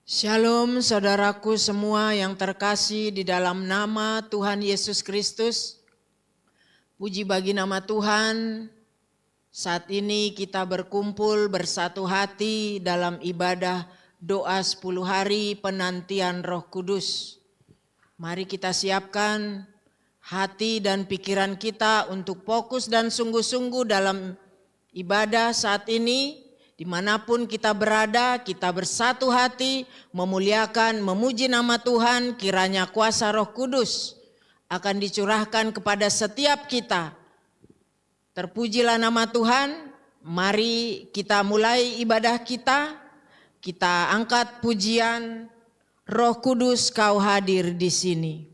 Shalom saudaraku semua yang terkasih di dalam nama Tuhan Yesus Kristus. Puji bagi nama Tuhan, saat ini kita berkumpul bersatu hati dalam ibadah doa 10 hari penantian Roh Kudus. Mari kita siapkan hati dan pikiran kita untuk fokus dan sungguh-sungguh dalam ibadah saat ini. Dimanapun kita berada, kita bersatu hati memuliakan, memuji nama Tuhan. Kiranya kuasa Roh Kudus akan dicurahkan kepada setiap kita. Terpujilah nama Tuhan. Mari kita mulai ibadah kita. Kita angkat pujian, Roh Kudus Kau hadir di sini.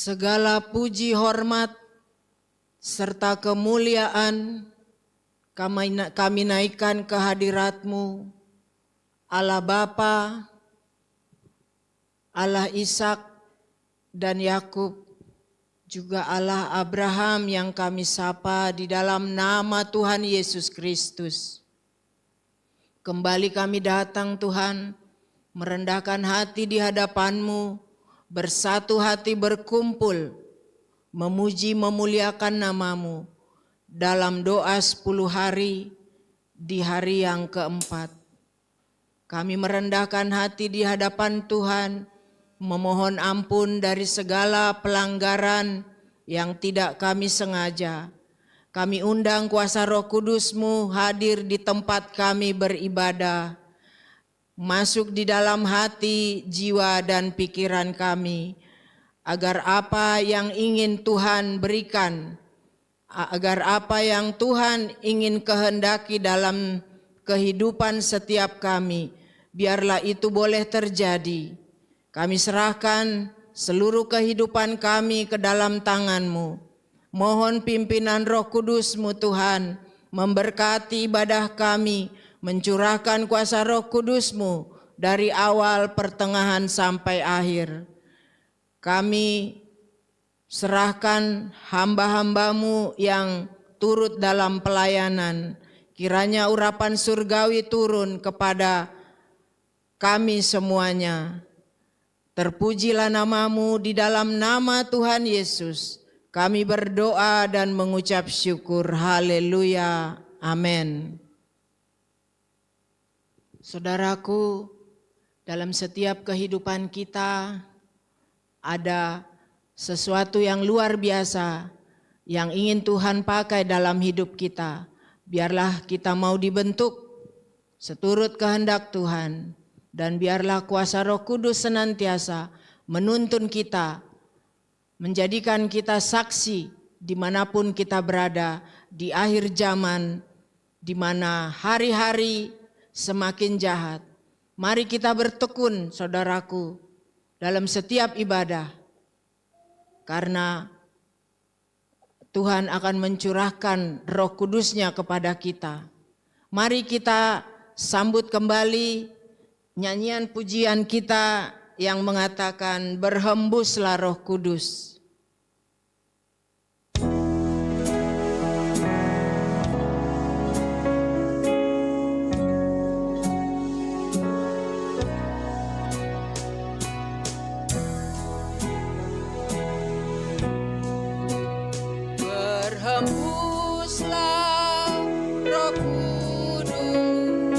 Segala puji hormat serta kemuliaan kami naikkan ke hadirat-Mu, Allah Bapa, Allah Ishak dan Yakub, juga Allah Abraham yang kami sapa di dalam nama Tuhan Yesus Kristus. Kembali kami datang Tuhan, merendahkan hati di hadapan-Mu, bersatu hati berkumpul, memuji memuliakan nama-Mu dalam doa 10 hari di hari yang keempat. Kami merendahkan hati di hadapan Tuhan, memohon ampun dari segala pelanggaran yang tidak kami sengaja. Kami undang kuasa Roh Kudus-Mu hadir di tempat kami beribadah, masuk di dalam hati, jiwa, dan pikiran kami, agar apa yang ingin Tuhan berikan, agar apa yang Tuhan ingin kehendaki dalam kehidupan setiap kami, biarlah itu boleh terjadi. Kami serahkan seluruh kehidupan kami ke dalam tangan-Mu. Mohon pimpinan Roh Kudus-Mu Tuhan, memberkati ibadah kami, mencurahkan kuasa Roh Kudus-Mu dari awal, pertengahan, sampai akhir. Kami serahkan hamba-hamba-Mu yang turut dalam pelayanan. Kiranya urapan surgawi turun kepada kami semuanya. Terpujilah nama-Mu di dalam nama Tuhan Yesus. Kami berdoa dan mengucap syukur. Haleluya. Amin. Saudaraku, dalam setiap kehidupan kita ada sesuatu yang luar biasa yang ingin Tuhan pakai dalam hidup kita. Biarlah kita mau dibentuk seturut kehendak Tuhan, dan biarlah kuasa Roh Kudus senantiasa menuntun kita, menjadikan kita saksi dimanapun kita berada di akhir zaman, di mana hari-hari semakin jahat. Mari kita bertekun, saudaraku, dalam setiap ibadah, karena Tuhan akan mencurahkan Roh Kudus-Nya kepada kita. Mari kita sambut kembali nyanyian pujian kita yang mengatakan, berhembuslah Roh Kudus. Berhembuslah Roh Kudus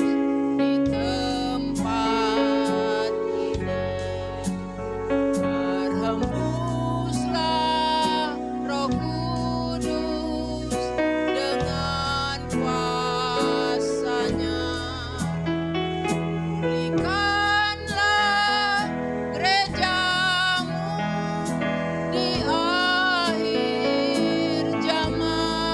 di tempat ini. Berhembuslah Roh Kudus dengan kuasa-Nya. Pulihkanlah gereja-Mu di akhir zaman.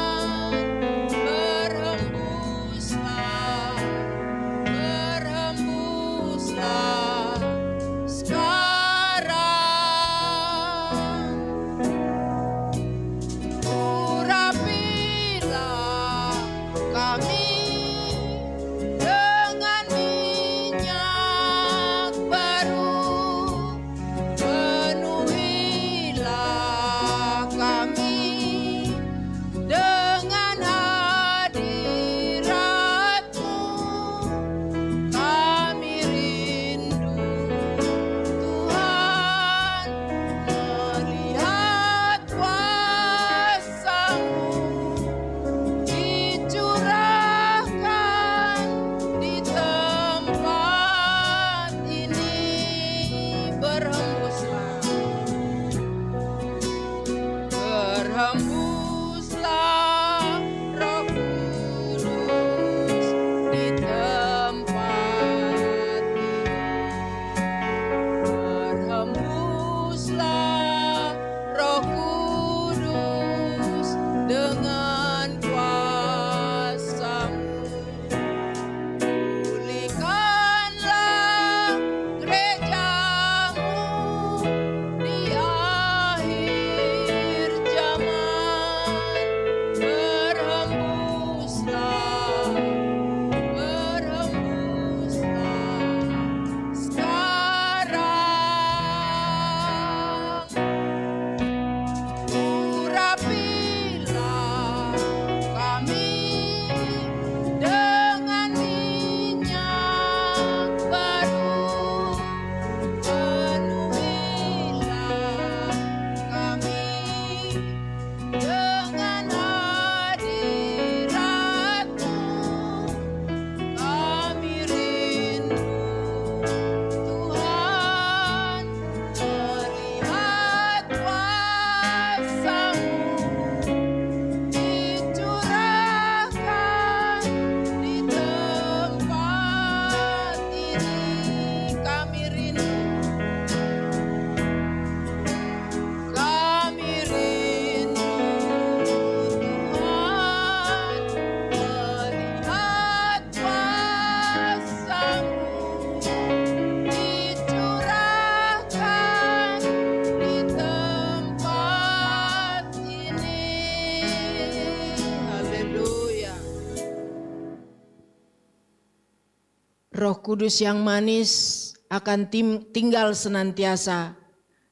Roh Kudus yang manis akan tinggal senantiasa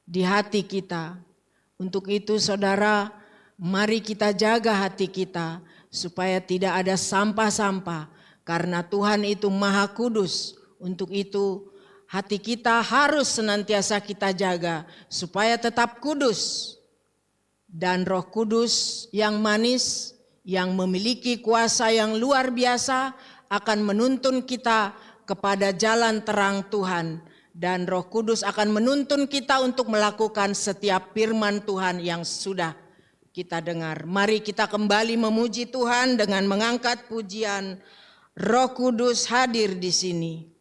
di hati kita. Untuk itu saudara, mari kita jaga hati kita supaya tidak ada sampah-sampah. Karena Tuhan itu Maha Kudus. Untuk itu hati kita harus senantiasa kita jaga supaya tetap kudus. Dan Roh Kudus yang manis, yang memiliki kuasa yang luar biasa akan menuntun kita kepada jalan terang Tuhan. Dan Roh Kudus akan menuntun kita untuk melakukan setiap firman Tuhan yang sudah kita dengar. Mari kita kembali memuji Tuhan dengan mengangkat pujian Roh Kudus hadir di sini.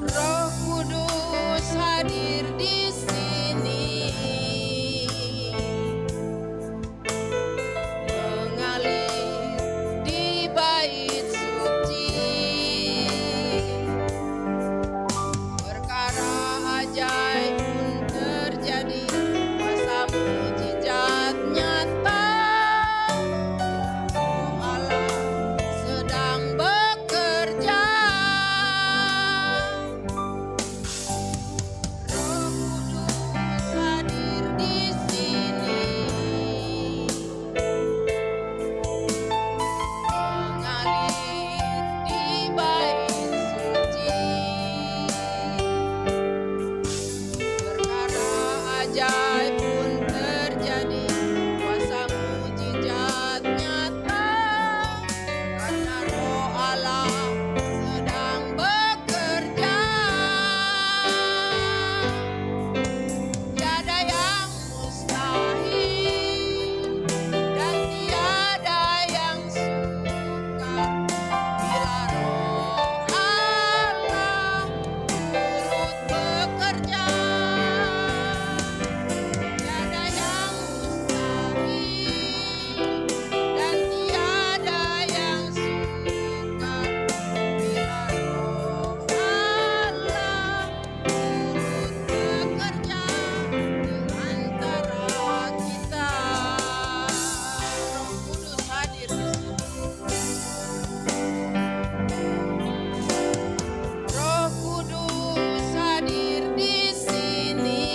Roh Kudus hadir di sini, mengalir di bait suci. Perkara ajaib pun terjadi, kuasa mujizat nyata. Allah sedang bekerja. Roh Kudus hadir di sini, mengalir di bait suci. Perkara ajaib pun terjadi, kuasa mujizat nyata. Karena Roh Allah sedang bekerja. Tiada yang mustahil dan tiada yang sukar bila Roh Allah turut bekerja. Tiada yang mustahil dan tiada yang sukar bila Roh Allah turut bekerja di antara kita. Roh Kudus hadir di sini. Roh Kudus hadir di sini,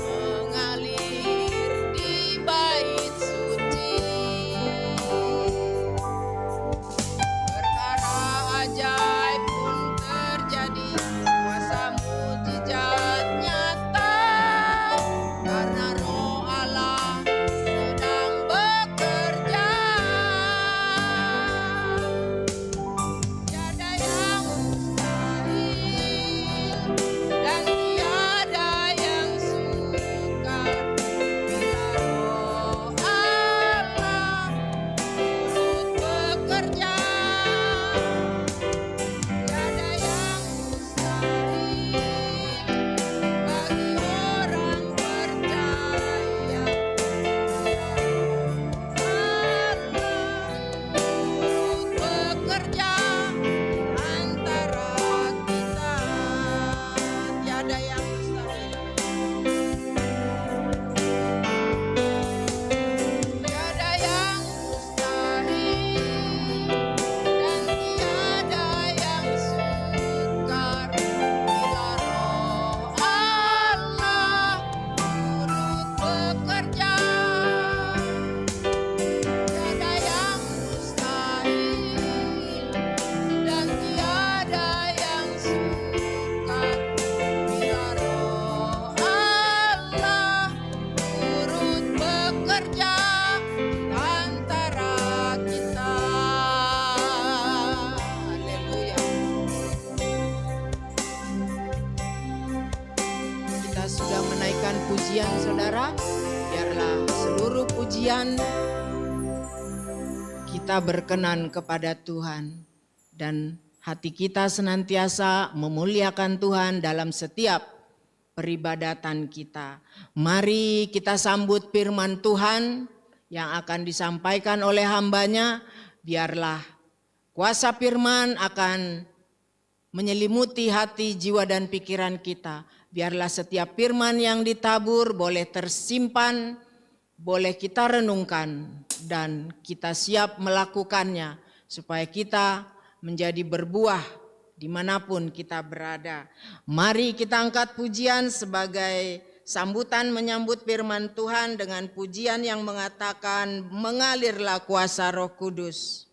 mengalir di bait suci. Perkara ajaib pun terjadi, kuasa mujizat nyata. Karena Roh Allah sedang bekerja. Tiada yang mustahil dan tiada yang sukar bila Roh Allah turut bekerja. Tiada yang mustahil bagi orang percaya bila Roh Allah turut bekerja antara kita. Tiada yang mustahil. Tiada yang mustahil dan tiada yang sukar bila Roh Allah turut bekerja. Tiada yang mustahil dan tiada yang sukar bila Roh Allah turut bekerja antara kita. Haleluya. Kita sudah menaikkan pujian saudara. Biarlah seluruh pujian kita berkenan kepada Tuhan. Dan hati kita senantiasa memuliakan Tuhan dalam setiap peribadatan kita. Mari kita sambut firman Tuhan yang akan disampaikan oleh hambanya. Biarlah kuasa firman akan menyelimuti hati, jiwa, dan pikiran kita. Biarlah setiap firman yang ditabur boleh tersimpan, boleh kita renungkan, dan kita siap melakukannya supaya kita menjadi berbuah dimanapun kita berada. Mari kita angkat pujian sebagai sambutan menyambut firman Tuhan dengan pujian yang mengatakan, mengalirlah kuasa Roh Kudus.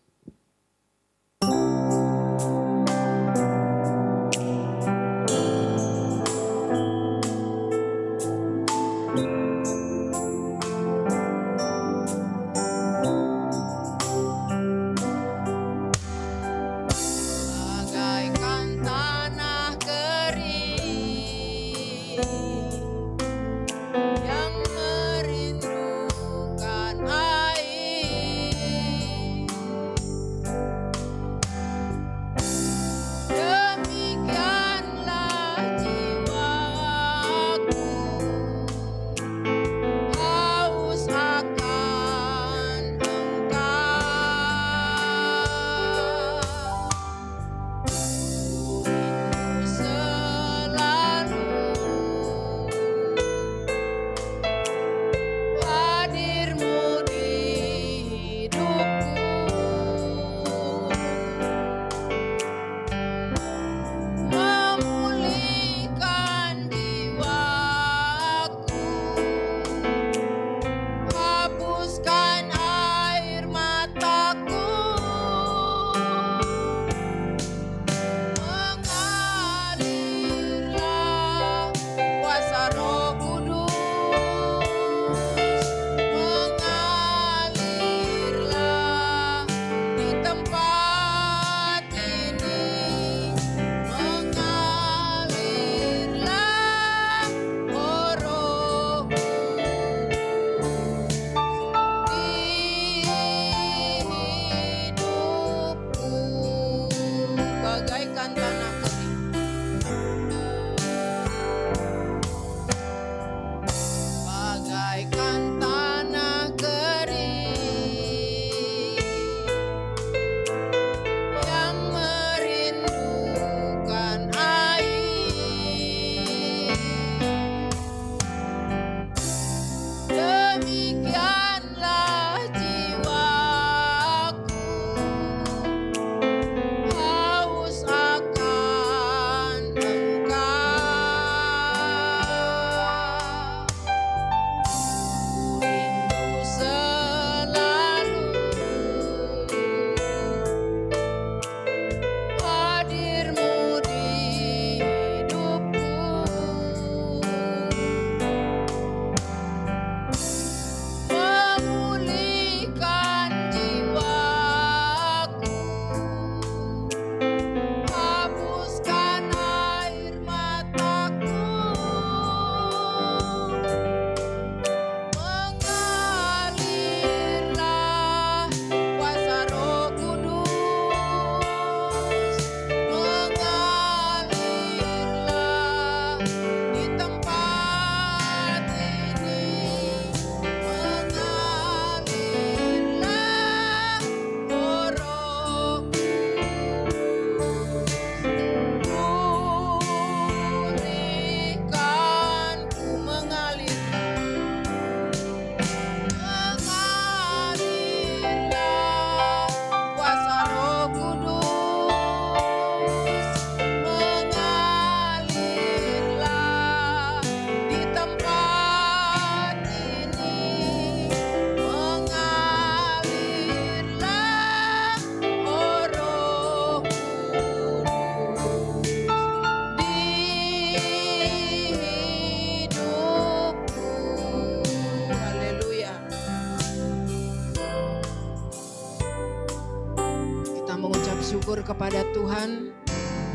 Syukur kepada Tuhan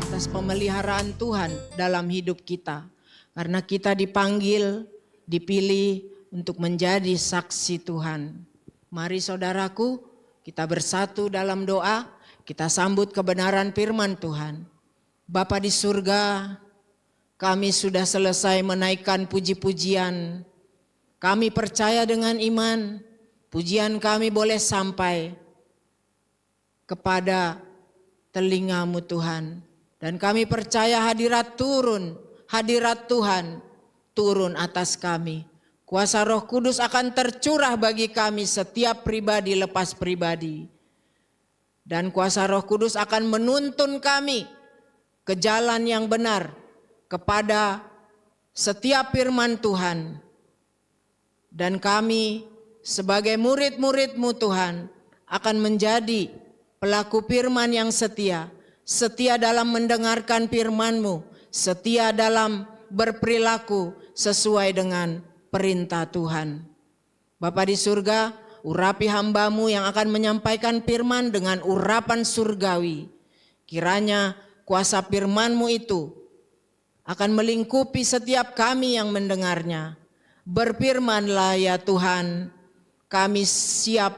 atas pemeliharaan Tuhan dalam hidup kita. Karena kita dipanggil, dipilih untuk menjadi saksi Tuhan. Mari saudaraku, kita bersatu dalam doa, kita sambut kebenaran firman Tuhan. Bapa di surga, kami sudah selesai menaikkan puji-pujian. Kami percaya dengan iman, pujian kami boleh sampai kepada telinga-Mu Tuhan. Dan kami percaya hadirat Tuhan turun atas kami. Kuasa Roh Kudus akan tercurah bagi kami setiap pribadi lepas pribadi. Dan kuasa Roh Kudus akan menuntun kami ke jalan yang benar, kepada setiap firman Tuhan. Dan kami sebagai murid-murid-Mu Tuhan akan menjadi pelaku firman yang setia. Setia dalam mendengarkan firman-Mu, setia dalam berperilaku sesuai dengan perintah Tuhan. Bapa di surga, urapi hamba-Mu yang akan menyampaikan firman dengan urapan surgawi. Kiranya kuasa firman-Mu itu akan melingkupi setiap kami yang mendengarnya. Berfirmanlah ya Tuhan, kami siap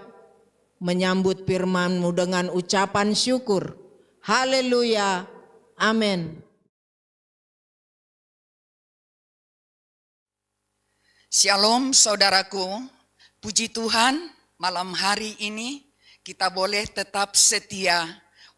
menyambut firman-Mu dengan ucapan syukur. Haleluya, amin. Shalom saudaraku, puji Tuhan malam hari ini kita boleh tetap setia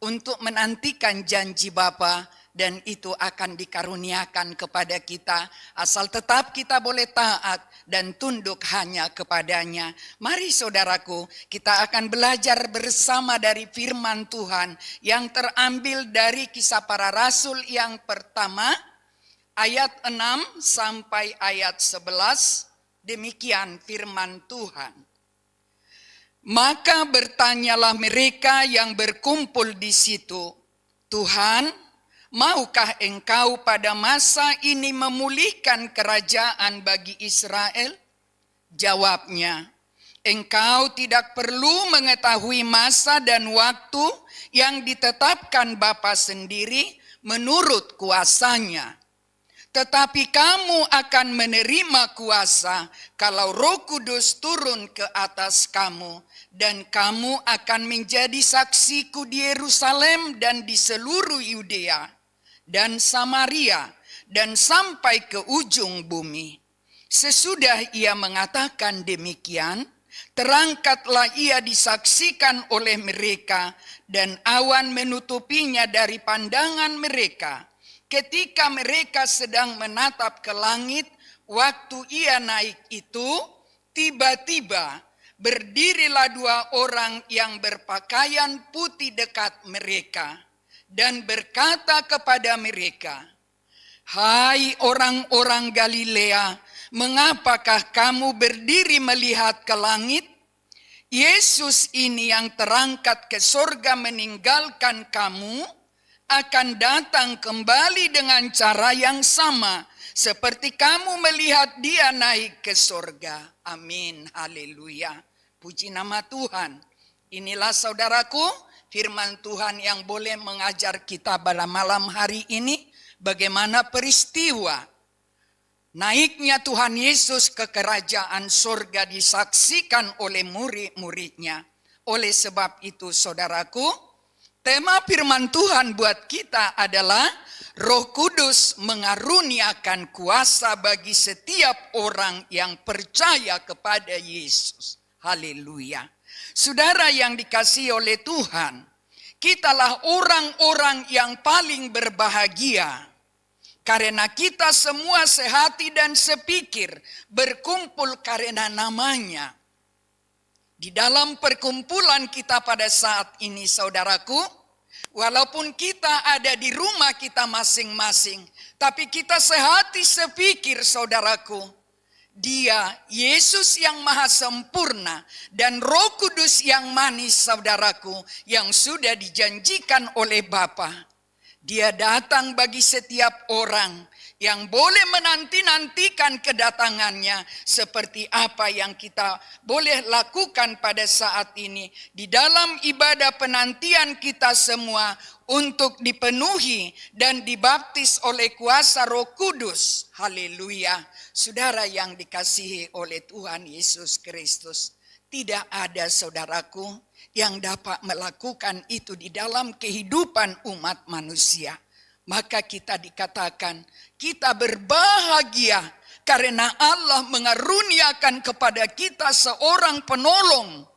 untuk menantikan janji Bapa, dan itu akan dikaruniakan kepada kita asal tetap kita boleh taat dan tunduk hanya kepadanya. Mari saudaraku, kita akan belajar bersama dari firman Tuhan yang terambil dari Kisah Para Rasul yang pertama, ayat 6 sampai ayat 11, demikian firman Tuhan. Maka bertanyalah mereka yang berkumpul di situ, Tuhan, maukah Engkau pada masa ini memulihkan kerajaan bagi Israel? Jawabnya, Engkau tidak perlu mengetahui masa dan waktu yang ditetapkan Bapa sendiri menurut kuasanya. Tetapi kamu akan menerima kuasa kalau Roh Kudus turun ke atas kamu, dan kamu akan menjadi saksiku di Yerusalem dan di seluruh Yudea dan Samaria dan sampai ke ujung bumi. Sesudah ia mengatakan demikian, terangkatlah ia disaksikan oleh mereka, dan awan menutupinya dari pandangan mereka. Ketika mereka sedang menatap ke langit, waktu ia naik itu, tiba-tiba berdirilah 2 orang yang berpakaian putih dekat mereka, dan berkata kepada mereka, Hai orang-orang Galilea, mengapakah kamu berdiri melihat ke langit? Yesus ini yang terangkat ke sorga meninggalkan kamu, akan datang kembali dengan cara yang sama, seperti kamu melihat dia naik ke sorga. Amin, haleluya. Puji nama Tuhan. Inilah saudaraku, firman Tuhan yang boleh mengajar kita pada malam hari ini, bagaimana peristiwa naiknya Tuhan Yesus ke kerajaan sorga disaksikan oleh murid-muridnya. Oleh sebab itu saudaraku, tema firman Tuhan buat kita adalah Roh Kudus mengaruniakan kuasa bagi setiap orang yang percaya kepada Yesus. Haleluya. Saudara yang dikasihi oleh Tuhan, kitalah orang-orang yang paling berbahagia. Karena kita semua sehati dan sepikir berkumpul karena namanya. Di dalam perkumpulan kita pada saat ini saudaraku, walaupun kita ada di rumah kita masing-masing, tapi kita sehati sepikir saudaraku, Dia, Yesus yang maha sempurna dan Roh Kudus yang manis saudaraku, yang sudah dijanjikan oleh Bapa. Dia datang bagi setiap orang yang boleh menanti-nantikan kedatangannya, seperti apa yang kita boleh lakukan pada saat ini di dalam ibadah penantian kita semua untuk dipenuhi dan dibaptis oleh kuasa Roh Kudus. Haleluya. Saudara yang dikasihi oleh Tuhan Yesus Kristus, tidak ada saudaraku yang dapat melakukan itu di dalam kehidupan umat manusia. maka kita dikatakan kita berbahagia karena Allah mengaruniakan kepada kita seorang penolong,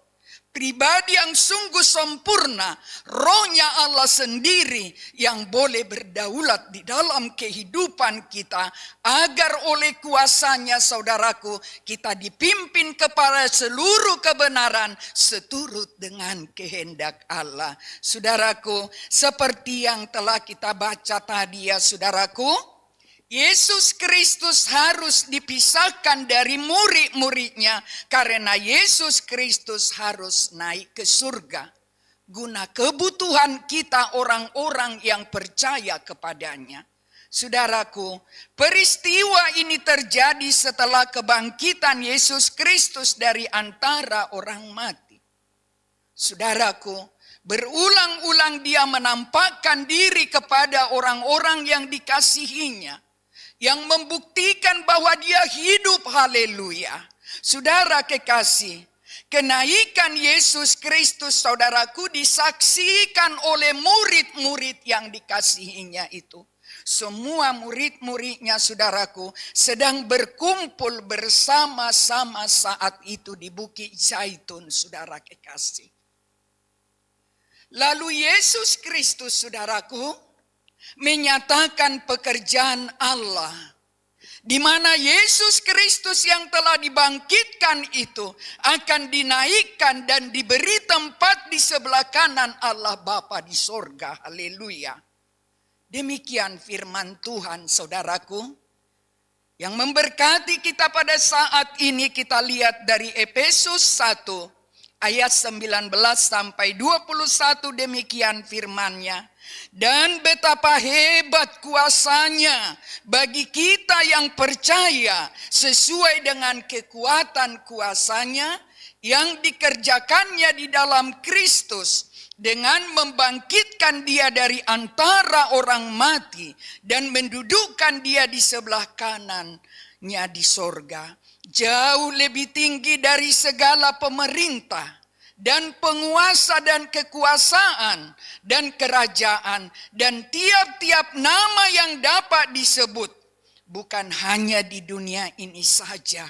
pribadi yang sungguh sempurna, Roh-Nya Allah sendiri yang boleh berdaulat di dalam kehidupan kita, agar oleh kuasa-Nya, saudaraku, kita dipimpin kepada seluruh kebenaran seturut dengan kehendak Allah. Saudaraku, seperti yang telah kita baca tadi ya saudaraku, Yesus Kristus harus dipisahkan dari murid-muridnya karena Yesus Kristus harus naik ke surga guna kebutuhan kita orang-orang yang percaya kepadanya. Saudaraku, peristiwa ini terjadi setelah kebangkitan Yesus Kristus dari antara orang mati. Saudaraku, berulang-ulang Dia menampakkan diri kepada orang-orang yang dikasihinya, yang membuktikan bahwa Dia hidup, haleluya. Saudara kekasih, kenaikan Yesus Kristus, saudaraku, disaksikan oleh murid-murid yang dikasihinya itu. Semua murid-muridnya, saudaraku, sedang berkumpul bersama-sama saat itu di Bukit Zaitun, saudara kekasih. Lalu Yesus Kristus, saudaraku, menyatakan pekerjaan Allah, di mana Yesus Kristus yang telah dibangkitkan itu akan dinaikkan dan diberi tempat di sebelah kanan Allah Bapa di sorga. Haleluya. Demikian firman Tuhan, saudaraku, yang memberkati kita pada saat ini. Kita lihat dari Efesus 1 ayat 19 sampai 21, demikian firman-Nya. Dan betapa hebat kuasa-Nya bagi kita yang percaya, sesuai dengan kekuatan kuasa-Nya yang dikerjakannya di dalam Kristus, dengan membangkitkan Dia dari antara orang mati dan mendudukkan Dia di sebelah kanan-Nya di sorga, jauh lebih tinggi dari segala pemerintah dan penguasa dan kekuasaan dan kerajaan dan tiap-tiap nama yang dapat disebut, bukan hanya di dunia ini saja,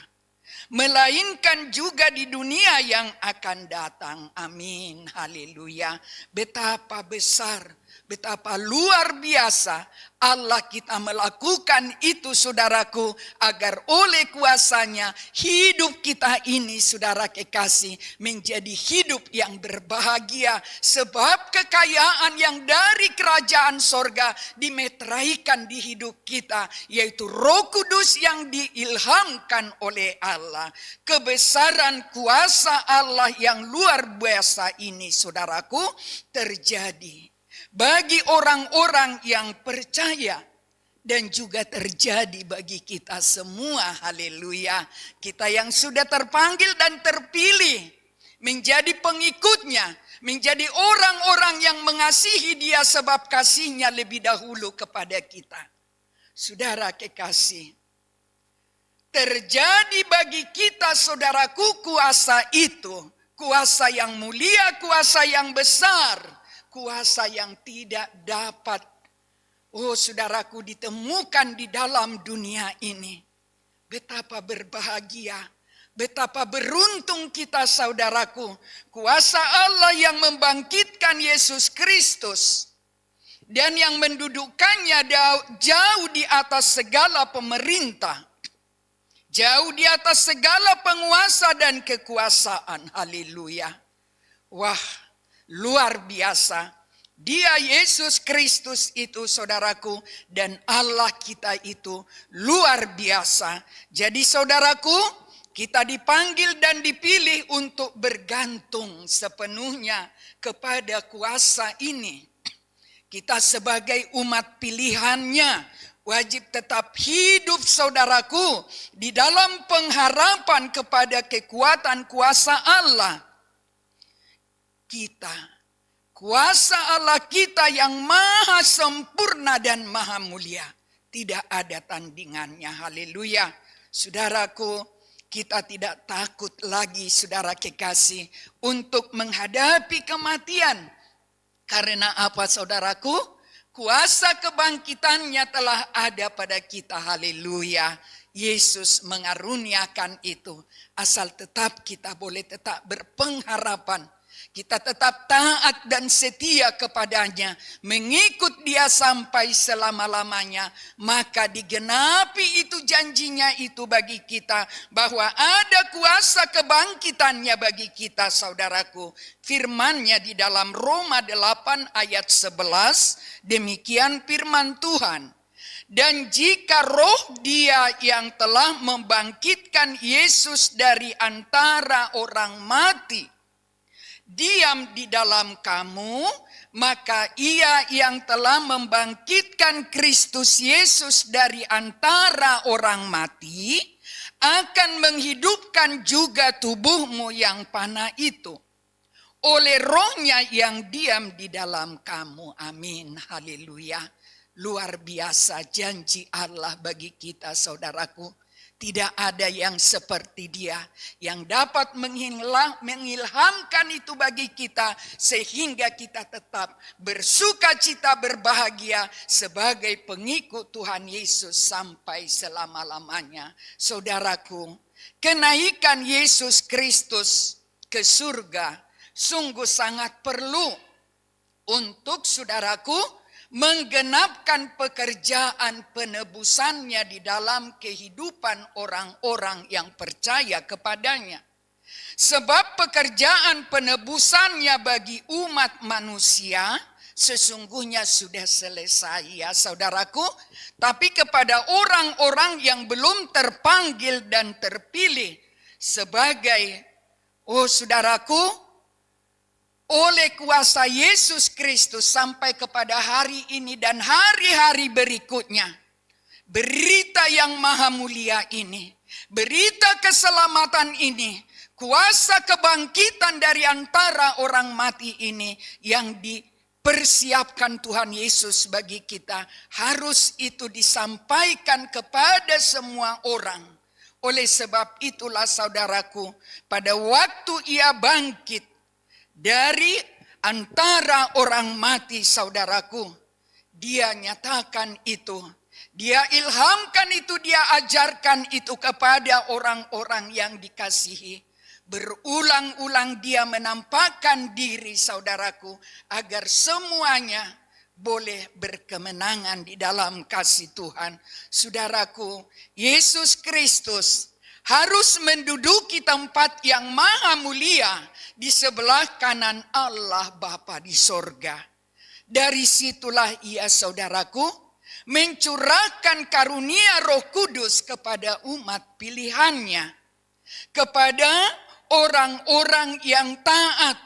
melainkan juga di dunia yang akan datang. Amin. Haleluya. Betapa besar, betapa luar biasa Allah kita melakukan itu, saudaraku, agar oleh kuasa-Nya hidup kita ini, saudara kekasih, menjadi hidup yang berbahagia, sebab kekayaan yang dari kerajaan sorga dimeteraikan di hidup kita, yaitu Roh Kudus yang diilhamkan oleh Allah. Kebesaran kuasa Allah yang luar biasa ini, saudaraku, terjadi bagi orang-orang yang percaya dan juga terjadi bagi kita semua. Haleluya. Kita yang sudah terpanggil dan terpilih menjadi pengikutnya, menjadi orang-orang yang mengasihi Dia sebab kasih-Nya lebih dahulu kepada kita. Saudara kekasih, terjadi bagi kita, saudaraku, kuasa itu, kuasa yang mulia, kuasa yang besar, kuasa yang tidak dapat, saudaraku, ditemukan di dalam dunia ini. Betapa berbahagia, betapa beruntung kita, saudaraku, kuasa Allah yang membangkitkan Yesus Kristus dan yang mendudukkannya jauh di atas segala pemerintah, jauh di atas segala penguasa dan kekuasaan. Haleluya. Wah, luar biasa. Dia Yesus Kristus itu, saudaraku, dan Allah kita itu luar biasa. Jadi saudaraku, kita dipanggil dan dipilih untuk bergantung sepenuhnya kepada kuasa ini. Kita sebagai umat pilihan-Nya wajib tetap hidup, saudaraku, di dalam pengharapan kepada kekuatan kuasa Allah. Kita, kuasa Allah kita yang maha sempurna dan maha mulia, tidak ada tandingannya. Haleluya. Saudaraku, kita tidak takut lagi, saudara kekasih, untuk menghadapi kematian. Karena apa, saudaraku? kuasa kebangkitannya telah ada pada kita. Haleluya. Yesus mengaruniakan itu. Asal tetap kita boleh tetap berpengharapan. Kita tetap taat dan setia kepadanya, mengikut dia sampai selama-lamanya. Maka digenapi itu janjinya itu bagi kita, bahwa ada kuasa kebangkitannya bagi kita, saudaraku. Firman-Nya di dalam Roma 8 ayat 11, demikian firman Tuhan. Dan jika roh dia yang telah membangkitkan Yesus dari antara orang mati diam di dalam kamu, maka ia yang telah membangkitkan Kristus Yesus dari antara orang mati akan menghidupkan juga tubuhmu yang panah itu oleh rohnya yang diam di dalam kamu. Amin. Haleluya. Luar biasa janji Allah bagi kita, saudaraku. Tidak ada yang seperti dia yang dapat mengilhamkan itu bagi kita, sehingga kita tetap bersuka cita, berbahagia sebagai pengikut Tuhan Yesus sampai selama-lamanya. Saudaraku, kenaikan Yesus Kristus ke surga sungguh sangat perlu untuk saudaraku menggenapkan pekerjaan penebusannya di dalam kehidupan orang-orang yang percaya kepadanya. Sebab pekerjaan penebusannya bagi umat manusia sesungguhnya sudah selesai, ya saudaraku. Tapi kepada orang-orang yang belum terpanggil dan terpilih sebagai, saudaraku, oleh kuasa Yesus Kristus sampai kepada hari ini dan hari-hari berikutnya, berita yang maha mulia ini, berita keselamatan ini, kuasa kebangkitan dari antara orang mati ini yang dipersiapkan Tuhan Yesus bagi kita, harus itu disampaikan kepada semua orang. Oleh sebab itulah saudaraku, pada waktu ia bangkit dari antara orang mati, saudaraku, dia nyatakan itu, dia ilhamkan itu, dia ajarkan itu kepada orang-orang yang dikasihi. Berulang-ulang dia menampakkan diri, saudaraku, agar semuanya boleh berkemenangan di dalam kasih Tuhan. Saudaraku, Yesus Kristus harus menduduki tempat yang maha mulia di sebelah kanan Allah Bapa di sorga. Dari situlah ia, saudaraku, mencurahkan karunia Roh Kudus kepada umat pilihannya, kepada orang-orang yang taat,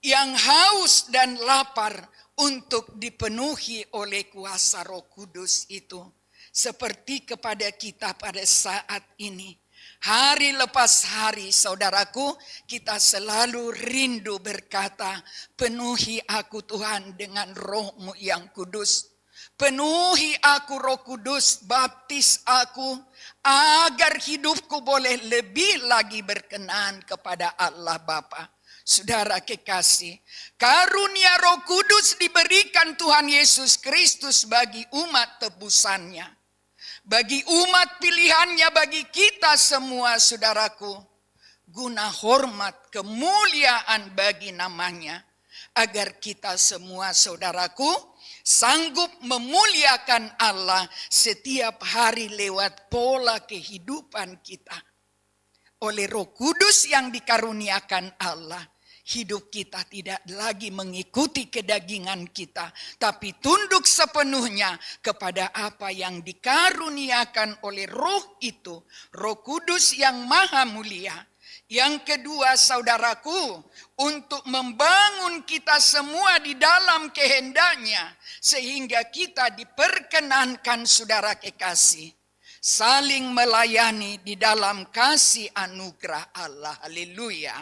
yang haus dan lapar untuk dipenuhi oleh kuasa Roh Kudus itu. Seperti kepada kita pada saat ini. Hari lepas hari, saudaraku, kita selalu rindu berkata, penuhi aku Tuhan dengan Roh-Mu yang kudus. Penuhi aku Roh Kudus, baptis aku, agar hidupku boleh lebih lagi berkenan kepada Allah Bapa. Saudara kekasih, karunia Roh Kudus diberikan Tuhan Yesus Kristus bagi umat tebusannya. Bagi umat pilihannya, bagi kita semua, saudaraku, guna hormat kemuliaan bagi namanya, agar kita semua, saudaraku, sanggup memuliakan Allah setiap hari lewat pola kehidupan kita. Oleh Roh Kudus yang dikaruniakan Allah, hidup kita tidak lagi mengikuti kedagingan kita, tapi tunduk sepenuhnya kepada apa yang dikaruniakan oleh Roh itu, Roh Kudus yang maha mulia. Yang kedua, saudaraku, untuk membangun kita semua di dalam kehendaknya, sehingga kita diperkenankan, saudara kekasih, saling melayani di dalam kasih anugerah Allah. Haleluya.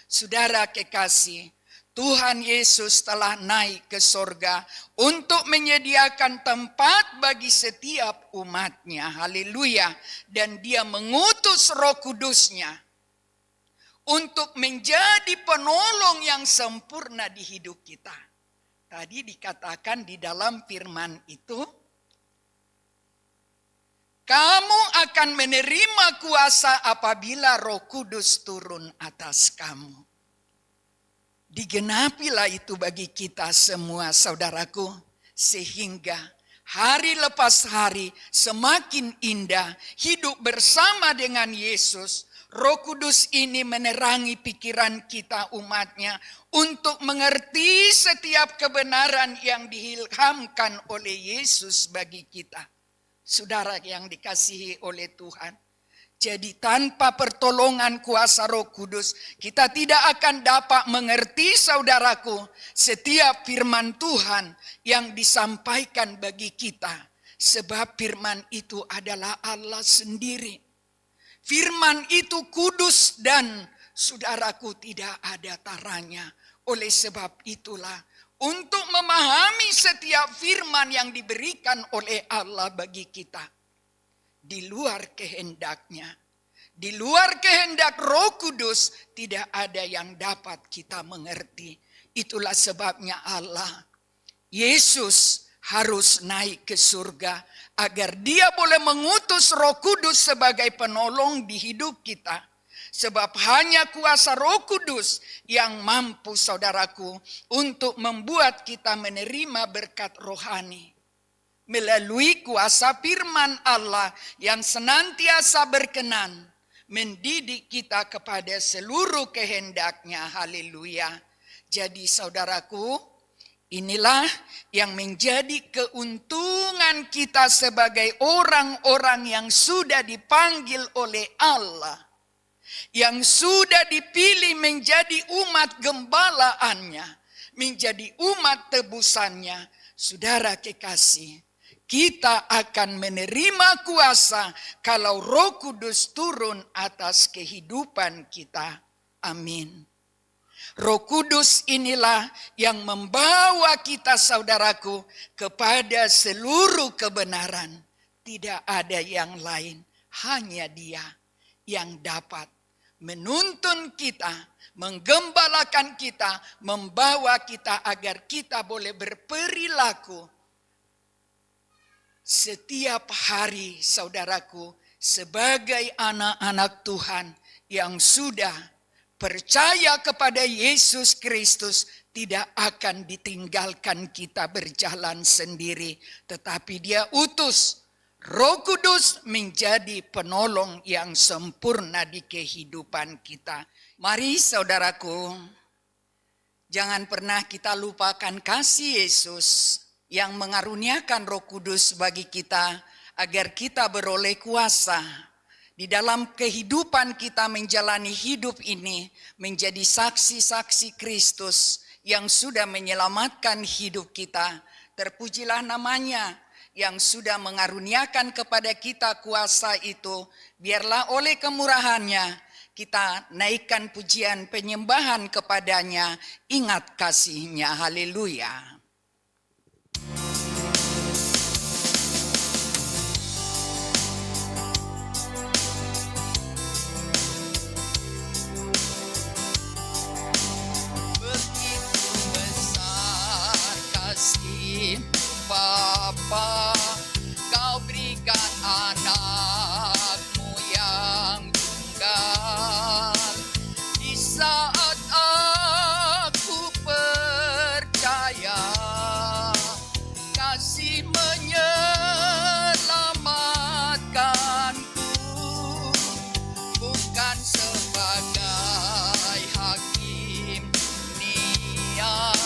Saudara kekasih, Tuhan Yesus telah naik ke sorga untuk menyediakan tempat bagi setiap umatnya. Haleluya. Dan dia mengutus Roh Kudusnya untuk menjadi penolong yang sempurna di hidup kita. Tadi dikatakan di dalam firman itu, kamu akan menerima kuasa apabila Roh Kudus turun atas kamu. Digenapilah itu bagi kita semua, saudaraku, sehingga hari lepas hari semakin indah hidup bersama dengan Yesus. Roh Kudus ini menerangi pikiran kita umatnya untuk mengerti setiap kebenaran yang diilhamkan oleh Yesus bagi kita. Saudara yang dikasihi oleh Tuhan. Jadi tanpa pertolongan kuasa Roh Kudus, kita tidak akan dapat mengerti, saudaraku, setiap firman Tuhan yang disampaikan bagi kita. Sebab firman itu adalah Allah sendiri. Firman itu kudus dan, saudaraku, tidak ada taranya. Oleh sebab itulah, untuk memahami setiap firman yang diberikan oleh Allah bagi kita, di luar kehendaknya, di luar kehendak Roh Kudus, tidak ada yang dapat kita mengerti. Itulah sebabnya Yesus harus naik ke surga agar Dia boleh mengutus Roh Kudus sebagai penolong di hidup kita. Sebab hanya kuasa Roh Kudus yang mampu, saudaraku, untuk membuat kita menerima berkat rohani. Melalui kuasa firman Allah yang senantiasa berkenan mendidik kita kepada seluruh kehendaknya. Haleluya. Jadi saudaraku, inilah yang menjadi keuntungan kita sebagai orang-orang yang sudah dipanggil oleh Allah, yang sudah dipilih menjadi umat gembalaannya, menjadi umat tebusannya. Saudara kekasih, kita akan menerima kuasa kalau Roh Kudus turun atas kehidupan kita. Amin. Roh Kudus inilah yang membawa kita, saudaraku, kepada seluruh kebenaran. Tidak ada yang lain, hanya Dia yang dapat menuntun kita, menggembalakan kita, membawa kita agar kita boleh berperilaku setiap hari, saudaraku, sebagai anak-anak Tuhan yang sudah percaya kepada Yesus Kristus, tidak akan ditinggalkan kita berjalan sendiri, tetapi Dia utus Roh Kudus menjadi penolong yang sempurna di kehidupan kita. Mari saudaraku, jangan pernah kita lupakan kasih Yesus yang mengaruniakan Roh Kudus bagi kita agar kita beroleh kuasa di dalam kehidupan kita menjalani hidup ini menjadi saksi-saksi Kristus yang sudah menyelamatkan hidup kita. Terpujilah namanya yang sudah mengaruniakan kepada kita kuasa itu. Biarlah oleh kemurahannya kita naikkan pujian penyembahan kepadanya, ingat kasih-Nya. Haleluya. Begitu besar kasih Bapa, Kau berikan anakmu yang tunggal. Di saat aku percaya kasih menyelamatkanku, bukan sebagai hakim dunia,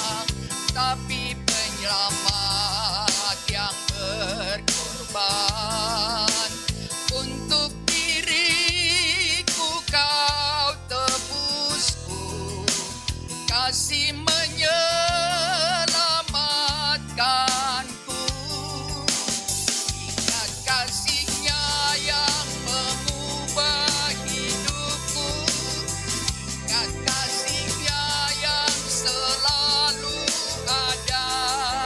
tapi penyelamat yang berkorban. Untuk diriku Kau tebusku, kasih menyelamatkanku. Ingat kasih-Nya yang mengubah hidupku, ingat kasih-Nya yang selalu ada.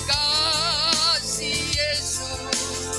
Kasih Yesus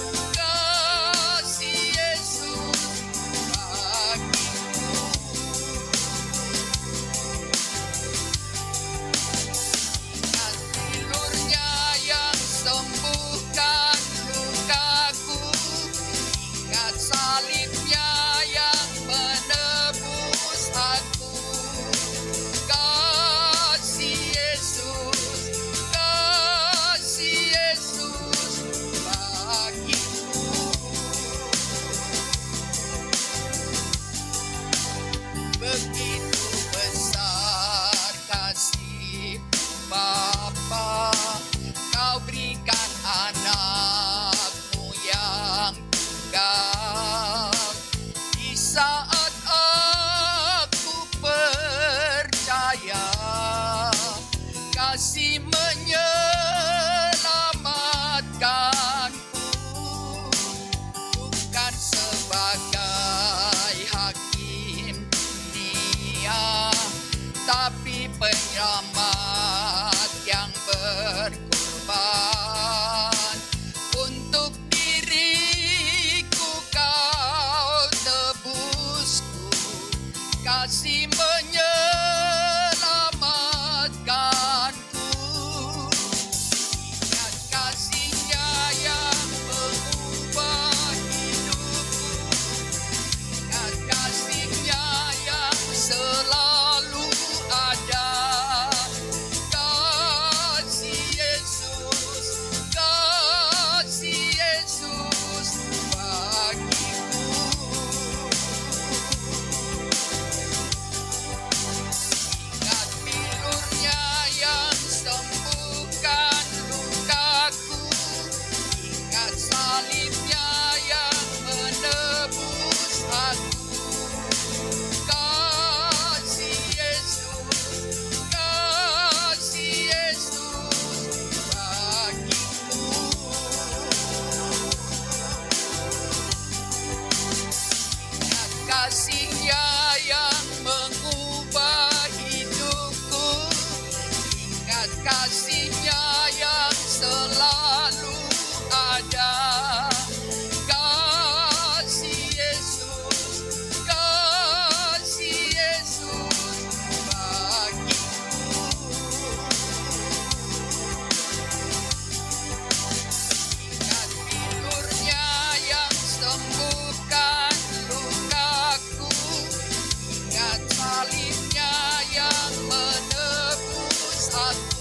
kasih menyelamatkanku. Ingat kasih-Nya yang mengubah hidupku. Ingat kasih-Nya yang selalu ada. Kasih Yesus bagiku. Ingat bilur-Nya yang sembuhkan lukaku. Ingat salib-Nya yang menebus aku. Kasih Yesus bagiku. Ingat kasih-Nya yang mengubah hidupku. Ingat kasih-Nya yang selalu ada. Kasih Yesus bagiku. Ingat bilur-Nya yang sembuhkan lukaku. Ingat salib-Nya yang menebus aku.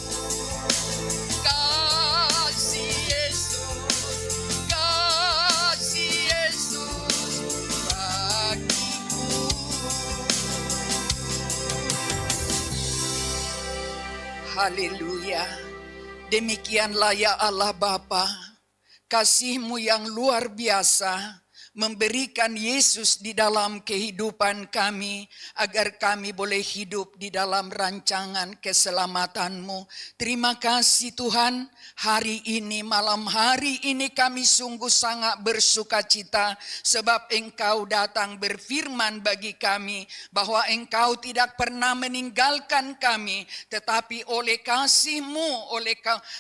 Kasih Yesus bagiku. Haleluya. Demikianlah ya Allah Bapa, kasih-Mu yang luar biasa memberikan Yesus di dalam kehidupan kami, agar kami boleh hidup di dalam rancangan keselamatan-Mu. Terima kasih Tuhan, hari ini, malam hari ini kami sungguh sangat bersuka cita, sebab Engkau datang berfirman bagi kami, bahwa Engkau tidak pernah meninggalkan kami, tetapi oleh kasih-Mu, oleh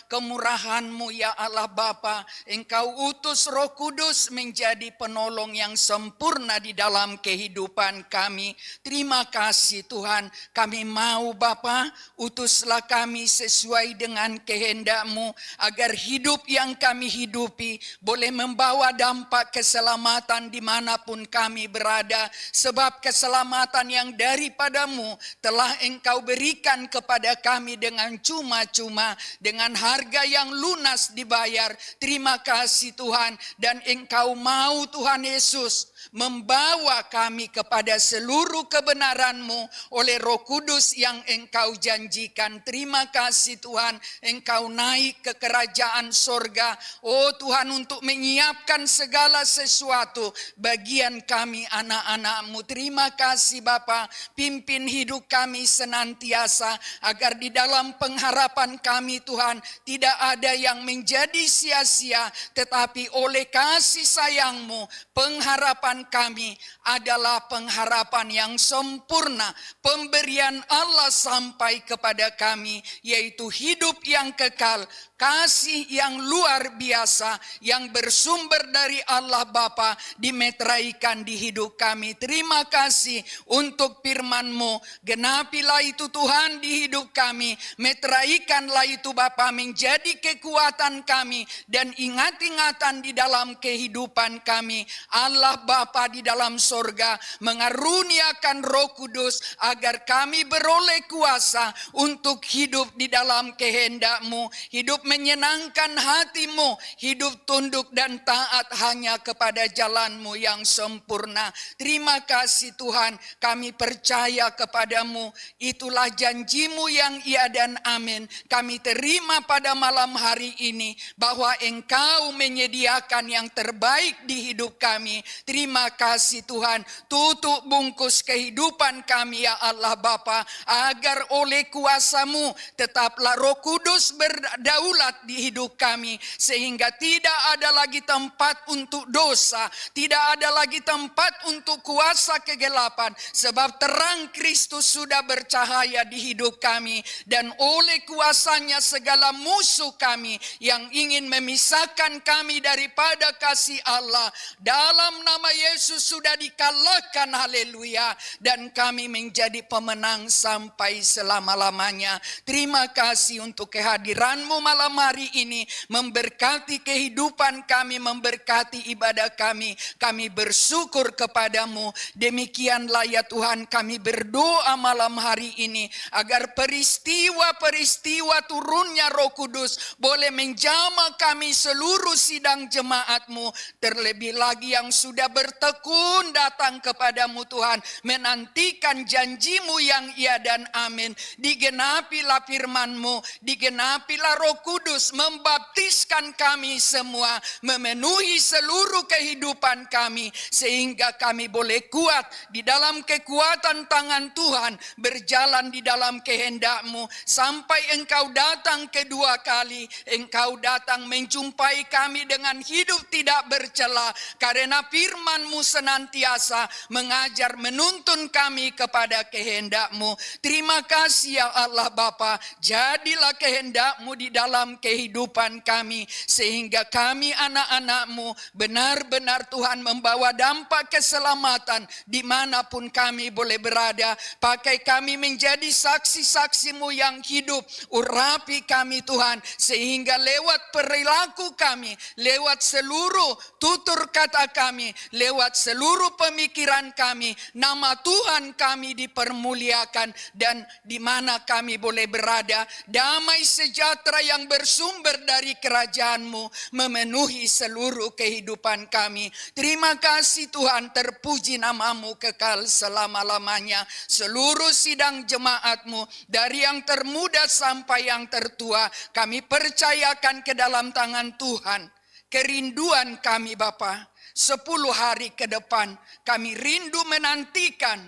kemurahan-Mu ya Allah Bapa, Engkau utus Roh Kudus menjadi penolong yang sempurna di dalam kehidupan kami. Terima kasih Tuhan, kami mau Bapa, utuslah kami sesuai dengan kehendak-Mu, agar hidup yang kami hidupi boleh membawa dampak keselamatan dimanapun kami berada, sebab keselamatan yang daripada-Mu telah Engkau berikan kepada kami dengan cuma-cuma, dengan harga yang lunas dibayar. Terima kasih Tuhan, dan Engkau mau Tuhan Yesus membawa kami kepada seluruh kebenaran-Mu oleh Roh Kudus yang Engkau janjikan. Terima kasih Tuhan, Engkau naik ke kerajaan sorga, oh Tuhan, untuk menyiapkan segala sesuatu bagian kami anak-anak-Mu. Terima kasih Bapa, pimpin hidup kami senantiasa, agar di dalam pengharapan kami Tuhan, tidak ada yang menjadi sia-sia, tetapi oleh kasih sayang-Mu, pengharapan kami adalah pengharapan yang sempurna. Pemberian Allah sampai kepada kami, yaitu hidup yang kekal, kasih yang luar biasa yang bersumber dari Allah Bapa dimeteraikan di hidup kami. Terima kasih untuk firman-Mu. Genapilah itu Tuhan di hidup kami. Meteraikanlah itu Bapa menjadi kekuatan kami dan ingat-ingatan di dalam kehidupan kami. Allah Bapa di dalam sorga mengaruniakan Roh Kudus agar kami beroleh kuasa untuk hidup di dalam kehendak-Mu, hidup menyenangkan hati-Mu, hidup tunduk dan taat hanya kepada jalan-Mu yang sempurna. Terima kasih Tuhan, kami percaya kepada-Mu. Itulah janji-Mu yang iya dan amin. Kami terima pada malam hari ini bahwa Engkau menyediakan yang terbaik di hidup kami. Terima kasih Tuhan, tutup bungkus kehidupan kami ya Allah Bapa, agar oleh kuasa-Mu tetaplah Roh Kudus berdaulat bulat di hidup kami, sehingga tidak ada lagi tempat untuk dosa, tidak ada lagi tempat untuk kuasa kegelapan, sebab terang Kristus sudah bercahaya di hidup kami, dan oleh kuasanya segala musuh kami yang ingin memisahkan kami daripada kasih Allah dalam nama Yesus sudah dikalahkan, haleluya, dan kami menjadi pemenang sampai selama-lamanya. Terima kasih untuk kehadiran-Mu malam hari ini, memberkati kehidupan kami, memberkati ibadah kami. Kami bersyukur kepadamu. Demikianlah ya Tuhan, kami berdoa malam hari ini agar peristiwa-peristiwa turunnya Roh Kudus boleh menjamah kami seluruh sidang jemaat-Mu, terlebih lagi yang sudah bertekun datang kepadamu Tuhan, menantikan janji-Mu yang iya dan amin. Digenapilah firman-Mu, digenapilah Roh Kudus, membaptiskan kami semua, memenuhi seluruh kehidupan kami, sehingga kami boleh kuat di dalam kekuatan tangan Tuhan, berjalan di dalam kehendak-Mu, sampai Engkau datang kedua kali, Engkau datang menjumpai kami dengan hidup tidak bercela, karena firman-Mu senantiasa mengajar, menuntun kami kepada kehendak-Mu. Terima kasih ya Allah Bapa, jadilah kehendak-Mu di dalam kehidupan kami, sehingga kami anak-anak-Mu benar-benar Tuhan membawa dampak keselamatan dimanapun kami boleh berada. Pakai kami menjadi saksi-saksi-Mu yang hidup, urapi kami Tuhan, sehingga lewat perilaku kami, lewat seluruh tutur kata kami, lewat seluruh pemikiran kami, nama Tuhan kami dipermuliakan, dan di mana kami boleh berada, damai sejahtera yang bersumber dari kerajaan-Mu memenuhi seluruh kehidupan kami. Terima kasih Tuhan, terpuji nama-Mu kekal selama-lamanya. Seluruh sidang jemaat-Mu, dari yang termuda sampai yang tertua, kami percayakan ke dalam tangan Tuhan. Kerinduan kami Bapa, 10 hari ke depan kami rindu menantikan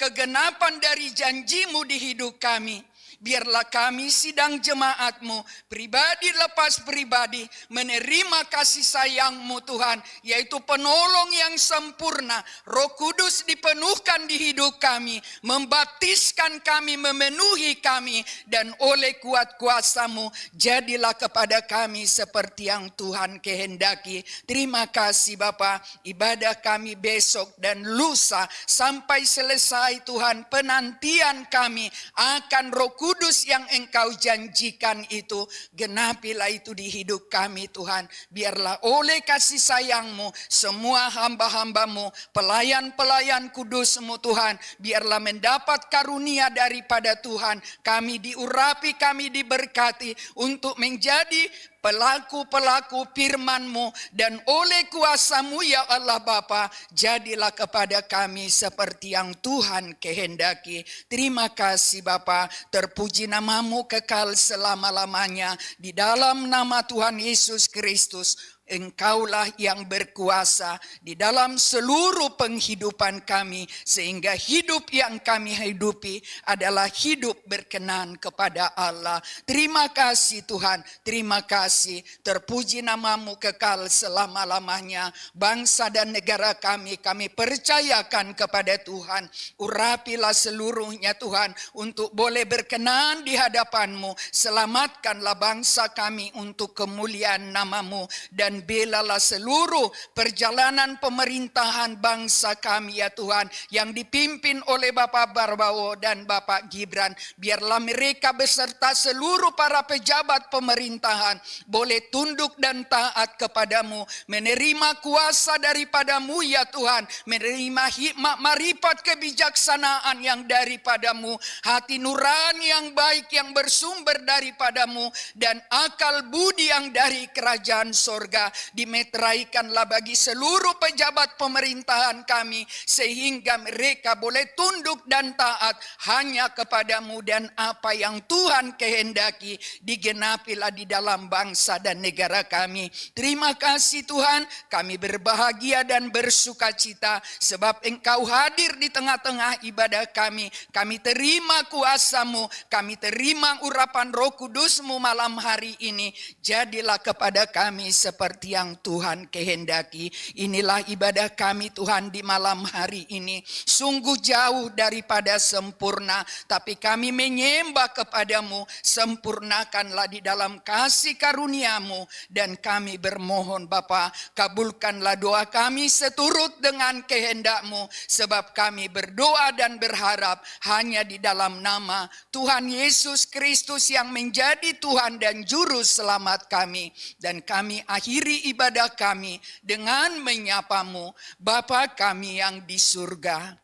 kegenapan dari janji-Mu di hidup kami. Biarlah kami sidang jemaat-Mu, pribadi lepas pribadi, menerima kasih sayang-Mu Tuhan, yaitu penolong yang sempurna. Roh Kudus dipenuhkan di hidup kami, membaptiskan kami, memenuhi kami, dan oleh kuat kuasa-Mu, jadilah kepada kami seperti yang Tuhan kehendaki. Terima kasih Bapa, ibadah kami besok dan lusa sampai selesai Tuhan, penantian kami akan Roh Kudus yang Engkau janjikan itu, genapilah itu di hidup kami Tuhan. Biarlah oleh kasih sayang-Mu, semua hamba-hamba-Mu, pelayan-pelayan kudus-Mu Tuhan, biarlah mendapat karunia daripada Tuhan. Kami diurapi, kami diberkati untuk menjadi pelaku-pelaku firman-Mu, dan oleh kuasa-Mu ya Allah Bapa, jadilah kepada kami seperti yang Tuhan kehendaki. Terima kasih Bapa, terpuji nama-Mu kekal selama-lamanya. Di dalam nama Tuhan Yesus Kristus, Engkaulah yang berkuasa di dalam seluruh penghidupan kami, sehingga hidup yang kami hidupi adalah hidup berkenan kepada Allah. Terima kasih Tuhan, terima kasih, terpuji nama-Mu kekal selama-lamanya. Bangsa dan negara kami percayakan kepada Tuhan. Urapilah seluruhnya Tuhan, untuk boleh berkenan di hadapan-Mu. Selamatkanlah bangsa kami untuk kemuliaan nama-Mu, dan belalah seluruh perjalanan pemerintahan bangsa kami ya Tuhan, yang dipimpin oleh Bapak Barbawo dan Bapak Gibran. Biarlah mereka beserta seluruh para pejabat pemerintahan boleh tunduk dan taat kepadamu, menerima kuasa daripadamu ya Tuhan, menerima hikmat marifat kebijaksanaan yang daripadamu, hati nurani yang baik yang bersumber daripadamu, dan akal budi yang dari kerajaan sorga. Surga. Dimeteraikanlah bagi seluruh pejabat pemerintahan kami, sehingga mereka boleh tunduk dan taat hanya kepadamu, dan apa yang Tuhan kehendaki digenapilah di dalam bangsa dan negara kami. Terima kasih Tuhan, kami berbahagia dan bersuka cita sebab Engkau hadir di tengah-tengah ibadah kami. Kami terima kuasa-Mu, kami terima urapan Roh Kudus-Mu malam hari ini. Jadilah kepada kami seperti yang Tuhan kehendaki. Inilah ibadah kami Tuhan di malam hari ini. Sungguh jauh daripada sempurna, tapi kami menyembah kepadamu. Sempurnakanlah di dalam kasih karunia-Mu, dan kami bermohon Bapa, kabulkanlah doa kami seturut dengan kehendak-Mu, sebab kami berdoa dan berharap hanya di dalam nama Tuhan Yesus Kristus yang menjadi Tuhan dan Juru Selamat kami. Dan kami akhiri ibadah kami dengan menyapa-Mu, Bapa kami yang di surga.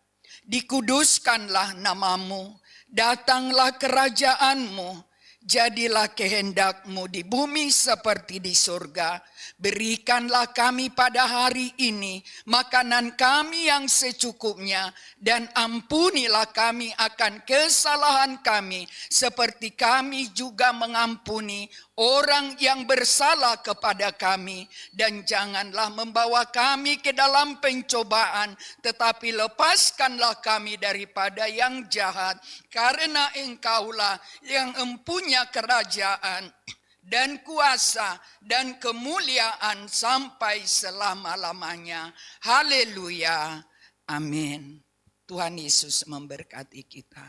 Dikuduskanlah nama-Mu, datanglah kerajaan-Mu, jadilah kehendak-Mu di bumi seperti di surga. Berikanlah kami pada hari ini makanan kami yang secukupnya, dan ampunilah kami akan kesalahan kami, seperti kami juga mengampuni orang yang bersalah kepada kami. Dan janganlah membawa kami ke dalam pencobaan, tetapi lepaskanlah kami daripada yang jahat, karena Engkaulah yang empunya kerajaan dan kuasa dan kemuliaan sampai selama-lamanya. Haleluya. Amin. Tuhan Yesus memberkati kita.